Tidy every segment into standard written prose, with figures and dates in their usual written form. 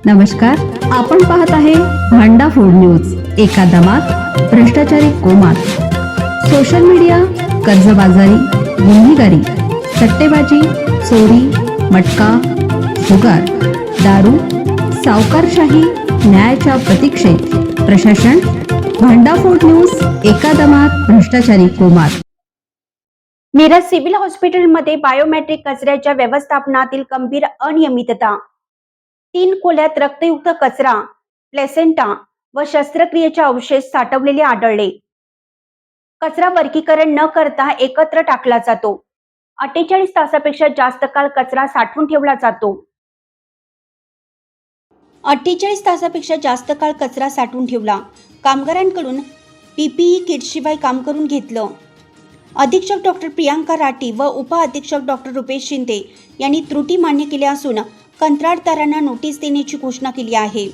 नमस्कार, आपण पाहत आहे भांडा फूड न्यूज. एका दमात भ्रष्टाचारी कोमात. सोशल मीडिया, कर्जबाजारी, गुन्हेगारी, सट्टेबाजी, चोरी, मटका, जुगार, दारू, सावकारशाही, न्यायाच्या प्रतीक्षेत प्रशासन. भांडा फूड न्यूज. एका दमात भ्रष्टाचारी कोमात. मिरज सिव्हिल हॉस्पिटलमध्ये बायोमेट्रिक कचऱ्याच्या व्यवस्थापनातील गंभीर अनियमितता. 3 खोल्यात रक्तयुक्त कचरा, प्लेसेंटा व शस्त्रक्रियेचे अवशेष साठवलेले आढळले. कचरा वर्गीकरण न करता एकत्र टाकला जातो. 48 तासापेक्षा जास्त काळ कचरा साठवून ठेवला जातो. 48 तासापेक्षा जास्त काळ कचरा साठवून ठेवला. कामगारांकडून PPE किटशिवाय काम करून घेतलं. अधीक्षक डॉक्टर प्रियांका राठी व उपअधीक्षक डॉक्टर रुपेश शिंदे यांनी त्रुटी मान्य केल्या असून कंत्राटदारांना नोटीस देण्याची घोषणा केली आहे.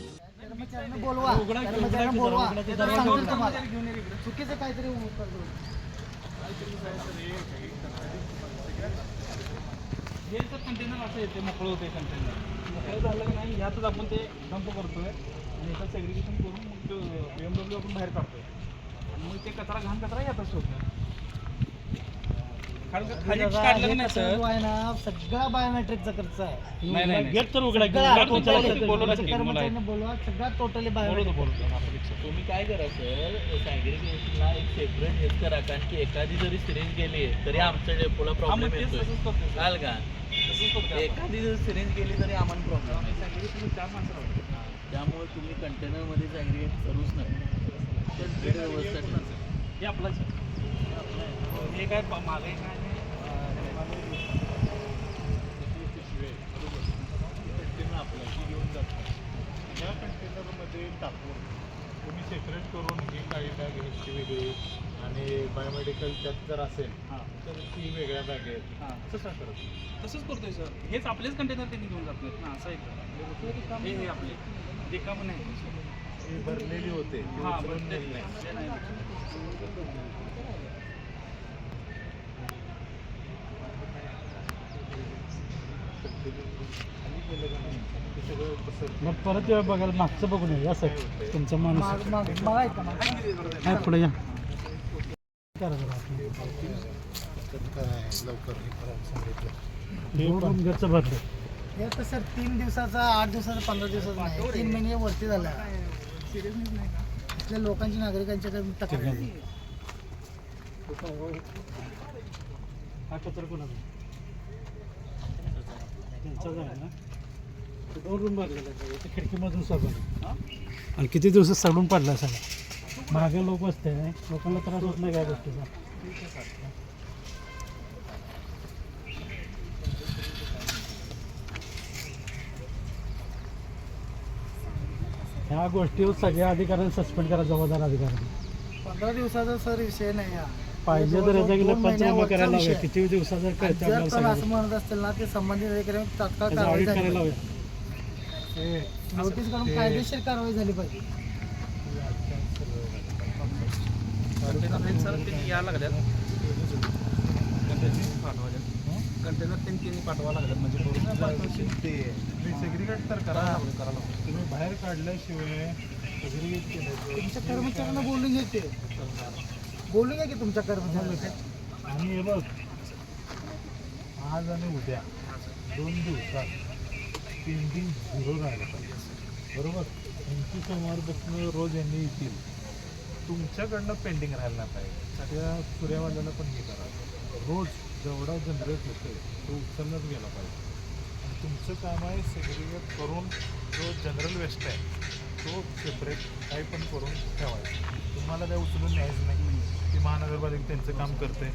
कंटेनर असं येते मोकळं होते. कंटेनर झालं की नाही ह्यातच आपण ते डंप करतोय आणि याचं सेग्रिगेशन करून मग BMW आपण बाहेर काढतोय आणि मग ते कचरा घाण कचरा यातच होतं. खाली काढलं नाही सर आहे ना, सगळा बायोमेट्रिकचा खर्च आहे. नाही गेट तर उघडा बोलवा सगळा टोटली बोलतो. तुम्ही काय करा सर, सॅग्रिगेशनला एक सेपरेट हेच करा, कारण की एखादी जरी सिरिंज गेली तरी आमच्या डेपोला प्रॉब्लेम येतो. चाल का एखादी जर सिरिंज गेली तरी आम्हाला प्रॉब्लेम आहे. त्यामुळे तुम्ही कंटेनरमध्ये सॅग्रिगेट करूच नका. व्यवस्था हे आपलं हे काय मागे काय आपल्याला घेऊन जातात. या कंटेनरमध्ये टाकून तुम्ही सेपरेट करून ही काही बॅग ह्याची वेगळी आणि बायोमेडिकल त्यात जर असेल तर ती वेगळ्या बॅग आहेत. हां तसंच करतोय सर. हेच आपलेच कंटेनर त्यांनी घेऊन जात नाहीत ना, असं आहे. हे आपले रिकामं नाही, भरलेली होते. हां भरलेली नाही. मग परत बघायला मागचं बघून या सर तुमचा माणूस बघायचं पुढे या लवकर भरलं हे तर सर 3 दिवसाचा 8 दिवसाचा 15 दिवसाचा नाही, 3 महिने वरती झाला. इथल्या लोकांची नागरिकांच्या तक्रार हा कचरा कोणाचा त्यांचाच आहे ना. 2 रूम भरलेला आहे खिडकीमधून सगळं आणि किती दिवसात सडून पडला सगळं. मागे लोक बसते लोकांना त्रास होत नाही काय गोष्टीचा. ह्या गोष्टीवर सगळ्या अधिकाऱ्यांनी सस्पेंड करा, जबाबदार अधिकाऱ्यांनी. 15 दिवसाचा सर विषय नाही पाहिजे तर याचा पंचनामा करायला हवे. किती दिवसाचा कळतं असं म्हणत असतील ना ते संबंधित अधिकारी तात्काळ कारवाई करायला हवी. नोटीस करून कायदेशीर कारवाई झाली पाहिजे. सर त्यांनी यायला लागल्यात कंटेनर त्यांनी पाठवा लागल्यात म्हणजे ते सेग्रिगेट तर करा. तुम्ही बाहेर काढल्याशिवाय सेग्रिगेट केलं. तुमच्या कर्मचाऱ्यांना बोलून घेते बोलून घ्या की तुमच्या कर्मचाऱ्यांना. आणि हे बघ आज आणि उद्या 2 दिवसात पेंटिंग 0 राहिलं पाहिजे. बरोबर 25 रोज यांनी येतील. तुमच्याकडनं पेंडिंग राहायला पाहिजे. सगळ्या सूर्यवाल्याला पण हे करा. रोज जेवढा जनरेट होतो तो उचललाच गेला पाहिजे. आणि तुमचं काम आहे सेग्रिगेट करून जो जनरल वेस्ट आहे तो सेपरेट काही पण करून ठेवायचा. तुम्हाला काय उचलून न्यायचं नाही. ती महानगरपालिका त्यांचं काम करते.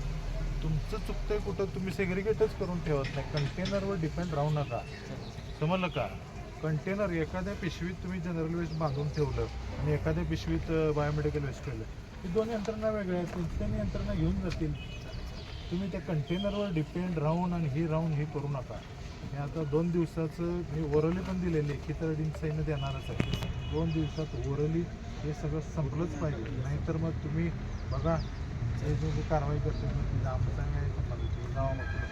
तुमचं चुकतंय कुठं तुम्ही सेग्रिगेटच करून ठेवत नाही. कंटेनरवर डिपेंड राहू नका. समजलं का? कंटेनर एखाद्या पिशवीत तुम्ही जनरल वेस्ट बांधून ठेवलं आणि एखाद्या पिशवीत बायोमेडिकल वेस्ट ठेवलं ही 2 यंत्रणा वेगळ्या आहेत. त्यांनी यंत्रणा घेऊन जातील. तुम्ही त्या कंटेनरवर डिपेंड राहून आणि हे राहून हे करू नका. हे आता 2 दिवसाचं मी ओरली पण दिलेली आहे की सैन्य देणारच आहे. 2 दिवसात ओरली हे सगळं संपलंच पाहिजे. नाहीतर मग तुम्ही बघा जे कारवाई करते तिला आमचं सांगायचं गावामध्ये.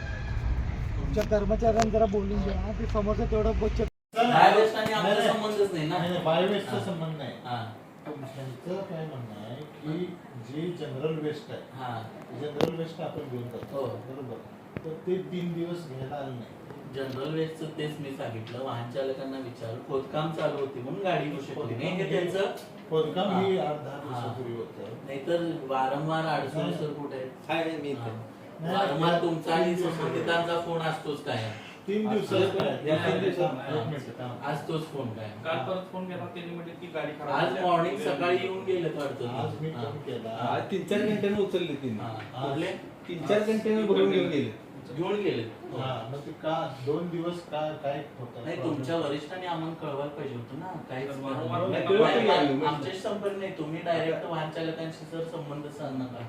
तुमच्या कर्मचाऱ्यांना जरा बोलून घ्या ते समोरचं तेवढं बचत बायोवेस्ट आणि आमचा संबंधच नाही ना. बायोवेस्टचा संबंध नाही. हा त्यांचं काय म्हणणं आहे की जे जनरल वेस्ट आहे, हा जनरल वेस्ट आपण घेऊन जातो हो. बरोबर, तर ते 3 दिवस घ्यायला आलं नाही. जनरल वेस्टचं तेच मी सांगितलं, वाहन चालकांना विचार, खोदकाम चालू होती म्हणून गाडी येऊ शकली नाही. हे त्यांचं खोदकाम हा. ही 8-10 दिवसापूर्वी होतं. नाहीतर वारंवार अडचणी सर कुठे आहेत? वारंवार तुमचा आणि संबंधितांचा फोन असतोच काय 3 दिवसात असतोच फोन काय. काल परत फोन केला त्यांनी म्हणजे ती गाडी खराब आज झाली. मॉर्निंग सकाळी येऊन गेले आज मी वाटतं. फोन केला. आज 3-4 घंट्याने उचलले तिने. कुठले 3-4 घंट्याने भरून घेऊन गेले. घेऊन गेले. हा, मग ते का 2 दिवस काय होतं? नाही तुमच्या वरिष्ठांनी आम्हाला कळवायला पाहिजे होतं ना. काहीच वारंवार नाही. कळवलं नाही. आमच्याशी संपर्क नाही. तुम्ही डायरेक्ट वाहन चालकांशी जर संबंध साधू नका.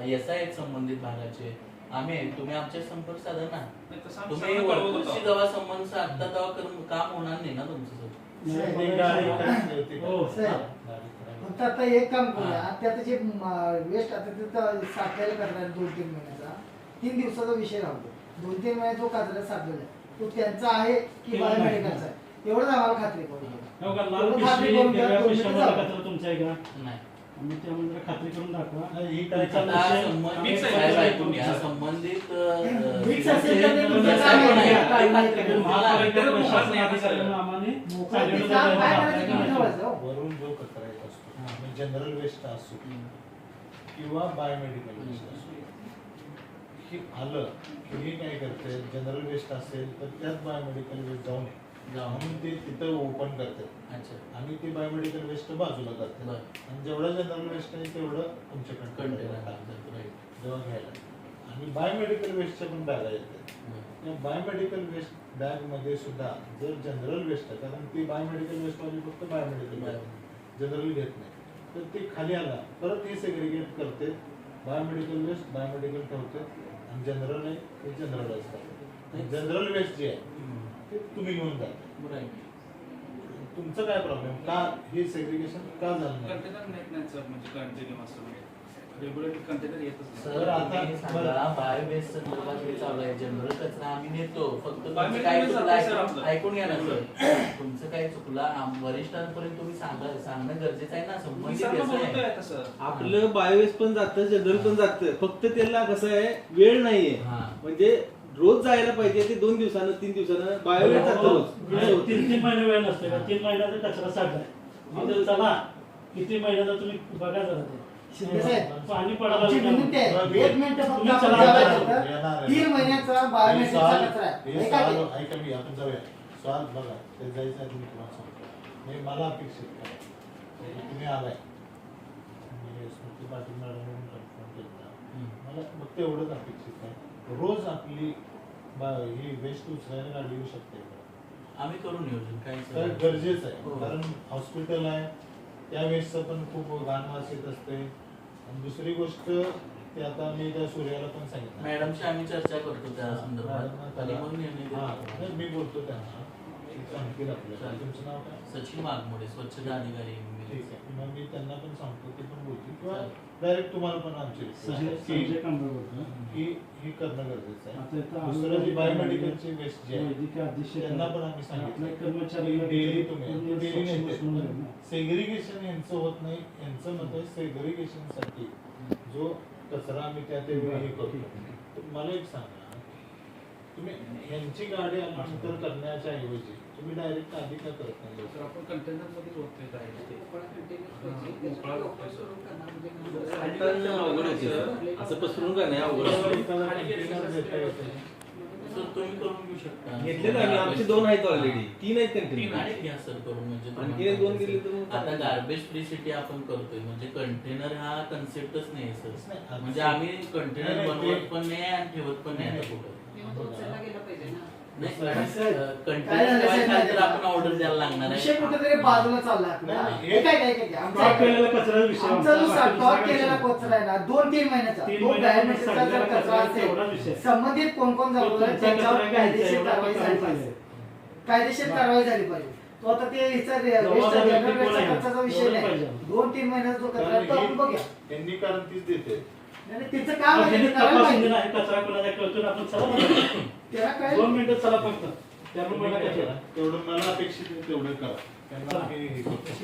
एस आहेत संबंधित भागाचे आम्ही आहे. तुम्ही आमच्या संपर्क साधा ना. नाही, तसं आम्ही तुम्ही सगळं कळवत वरती होतो. जेव्हा संबंध साधता तेव्हा काम होणार नाही ना तुमचं सर. ती गाडी करायची होती का? हो. हा, गाडी करायची. फक्त आता एक काम करूया, त्यात जे वेस्ट आता तिथं साठवायला करणार 2-3 महिन्याचा 3 दिवसाचा विषय राहतो. 2-3 महिने जो कचरा साठवला तो त्यांचा आहे की बायोमेडिकलचा आहे एवढंच आम्हाला खात्री करून द्या. हो का, लाल एवढं खात्री पिशवी, करून द्या, हिरव्या 2 पिशवीमध्ये मिनिटं कचरा तुमच्या आहे का? नाही. आम्ही त्यामध्ये जरा खात्री करून दाखवा. नाही, ही त्याचा काय आता विषय- संबंधित Mix आहे. साहेब ऐकून घ्या. संबंधित Mix असेल तर ते तुमचं जसं काम पण आहे. आहे. काय ते नाही खात्री ते करून मला महापालिका मोबाईल प्रशासन नाही अधिकाऱ्यांना आम्हाला मोबाईल सांगितलं ते काम काय जातं. करायचं तुम्ही ठरवायचं, हो. वरून जो कचरा येत असतो म्हणजे जनरल वेस्ट असो किंवा बायोमेडिकल वेस्ट असो, हे आलं की हे काय करते, जनरल वेस्ट असेल तर त्यात बायोमेडिकल वेस्ट जाऊ नये जाऊन. म्हणून ते तिथं ओपन करतात अच्छा. आणि ते बायोमेडिकल वेस्ट बाजूला करतात बरं. आणि जेवढं जनरल वेस्ट आहे तेवढं तुमच्याकडे कंटेनर टाकतात टाकतात. राईट. जेव्हा घ्यायला. आणि बायोमेडिकल वेस्टच्या पण बॅगा येतात. त्या बायोमेडिकल वेस्ट बॅगमध्ये सुद्धा जर जनरल वेस्ट आहे, कारण ती बायोमेडिकल वेस्टवाली फक्त बायोमेडिकल जनरल घेत नाही, तर ते खाली आला परत हे सेग्रिगेट करते. बायोमेडिकल वेस्ट बायोमेडिकल ठेवते आणि जनरल आहे ते जनरलाइज करते. जनरल वेस्ट जे आहे ते तुम्ही घेऊन जाता. राईट. तुमचं काय प्रॉब्लेम, का हे सेग्रिगेशन का झालं नाही? कंटेनर नेट नाही सर, म्हणजे कंटिन्यू असतं रेग्युलर कंटेनर येतच नाही. सर आता सांगा बायोवेस्ट संदर्भात हे चालू आहे. जनरल कचरा आम्ही नेतो. फक्त तुमचं Biometric काय waste चुकलं आहे सर ऐकून- आपलं. ऐकून घ्या ना सर. तुमचं काय चुकलं वरिष्ठांपर्यंत तुम्ही सांगणं गरजेचं आहे ना. मी संबंधित सर्व व्यवसाय बोलतोय आहे. तसं. आपलं बायोवेस्ट पण जातं, जनरल पण जातं. फक्त त्याला कसं आहे, वेळ नाहीये. हा. म्हणजे रोज जायला पाहिजे ते 2 दिवसानं 3 दिवसानं बायोवेस्ट जातं रोज. असं होतं. 3 महिने वेळ नसते का? 3 महिन्याचा कचरा साठलाय. तिथे चला किती महिन्याचा तुम्ही बघा जरा ते. शिंदे साहेब, पाणी पडायला आमची लागलं. विनंती आहे, 1 मिनिट फक्त तुम्ही आपण चला, जायचं येणार होतं. आहे. 3 महिन्याचा हे बायोमेट्रिकचा सवाल- कचरा आहे. हे हे काय सवाल- ते? ऐका मी आपण जाऊया. सवाल बघा ते जायचं आहे तुम्ही तुम्हाला सांगतो. हे मला अपेक्षित आहे. तुम्ही आलाय मी स्मृती पाटील मॅडम कन्फर्म केलं. मला फक्त एवढंच अपेक्षित आहे, रोज आपली ही वेस्ट उचलायला गाडी येऊ शकते का? आम्ही करू नियोजन काय तर सर. गरजेचं हो. आहे, कारण हॉस्पिटल आहे त्या वेस्टचं पण खूप घाण वास येत असते. आणि दुसरी गोष्ट ते आता मी त्या सूर्याला पण सांगितलं मॅडमशी आम्ही चर्चा करतो त्या संदर्भात आणि मग निर्णय हा, घेतो. नाही, मी बोलतो त्यांना ते सांगतील आपल्याला. चालेल. तुमचं नाव काय? सचिन वाघमोडे स्वच्छता अधिकारी ठीक आहे, मग मी त्यांना पण सांगतो, ते पण बोलतील किंवा डायरेक्ट तुम्हाला पण आमची request आहे संजय की कांबळे बोलतो. की हे करणं गरजेचं आता आहे. इथं दुसरं जे बायोमेडिकलचे वेस्ट जे आहे वैद्यकीय अधीक्षक त्यांना पण आम्ही आपल्या सांगितलं कर्मचारी डेली तुम्ही डेली नाही म्हणून आहे ना. सेग्रिगेशन यांचं होत नाही. यांचं मत आहे सेग्रिगेशन साठी जो कचरा आम्ही त्या ते वेळी हे करतो. तर मला एक सांगा, तुम्ही यांची गाडी आल्यानंतर करण्याच्या ऐवजी तुम्ही डायरेक्ट आधी का करत नाही? तर आपण कंटेनर मध्येच होतोय काय ते. मोकळा होतोय सर. हाताळणं अवघड होते सर. असं पसरून का नाही अवघड होतं. एखादा container देता येतं. सर तुम्ही करून घेऊ शकता. घेतले ना आम्ही, आमचे 2 आहेत ऑलरेडी, 3 आहेत तीन कंटिन्यू. आणि घ्या सर करून म्हणजे आणखी तुम्हाला 2 दिले तर मग आता गार्बेज फ्री सिटी आपण करतोय म्हणजे कंटेनर हा कन्सेप्टच नाही सर. नाही, म्हणजे आम्ही कंटेनर नाही, बनवत ते- पण नाही आणि ठेवत पण नाही आता कुठं. नाही काय झालं कंटेनर साहेब? तर आपण ऑर्डर द्यायला लागणार विषय आहे. कुठेतरी बाजूला चाललाय आपला. नाही, हे काय आमचा स्टॉक केलेला कचरा विषय आमचा जो आमचा. स्टॉक केलेला कचरा आहे ना 2-3 महिन्याचा 3 तो महिन्याचा बायोमेट्रिकचा जर सगळा कचरा कचरा एवढा विषय. असेल, संबंधित कोण कोण तो जबाबदार तुमचा त्यांच्यावर कचरा घ्यायचा, कायदेशीर एवढा कारवाई कचरा झाली पाहिजे. पाहिजे. कायदेशीर कारवाई झाली पाहिजे. तो आता ते हिचा जबाबदार व्यक्ती जनरल कोण आहे? खर्चाचा विषय एवढं नाही. पाहिजे. 2-3 महिन्याचा जो कचरा आहे तो आपण बघूया. त्यांनी कारण तीच देते. नाही, तिचं काम आहे त्यांनी ते करायला तपासून पाहिजे. दिला आहे कचरा कोणाचा कळतो आपण चला बघा. त्याला कळेल. 2 मिनिटं चला फक्त. त्याप्रमाणे करा. तेवढं मला अपेक्षित आहे तेवढं करा त्यांना हे करतो.